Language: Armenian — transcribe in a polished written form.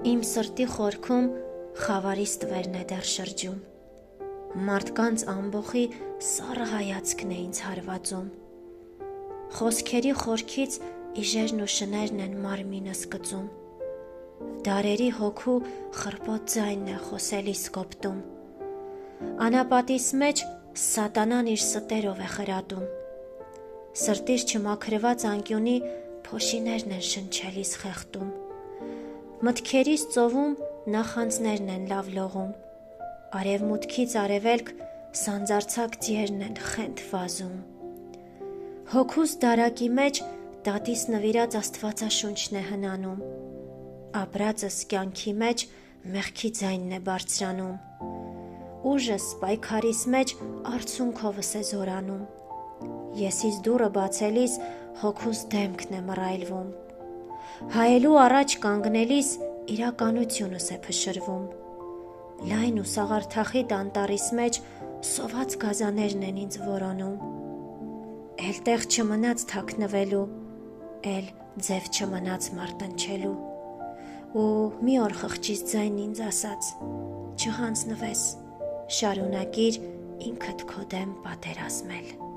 Իմ սրտի խորքում խավարի ստվերն է դեռ շրջում, մարդկանց ամբոխի սառը հայացքն է ինձ հարվածում, խոսքերի խորքից իժերն ու շներն են մարմինս կծում, դարերի հոգու խռպոտ ձայնն է խոսելիս կոպտում, անապատիս մեջ սատանան իր ստերով է խրատում, սրտիս չմաքրված անկյունի փոշիներն են շնչելիս խեղդում, մտքերիս ծովում նախանձներն են լավ լողում, արևմուտքից արևելք սանձարձակ ձիերն են խենթ վազում, հոգուս դարակի մեջ տատիս նվիրած աստվածաշունչն է հնանում, ապրածս կյանքի մեջ մեղքի ձայնն է բարձրանում, ուժս պայքարիս մեջ արցունքովս է զորանում, եսիս դուռը բացելիս հոգուս դեմքն է մռայլվում, հայելու առաջ կանգնելիս իրականությունս է փշրվում, լայն ու սաղարթախիտ անտառիս մեջ սոված գազաներն են ինձ որոնում, էլ տեղ չմնաց թաքնվելու, էլ ձև չմնաց մարտնչելու, ու մի օր խղճիս ձայն ինձ ասաց, չհանձնվես, շարունակիր ինքդ քո դեմ պատերազմել։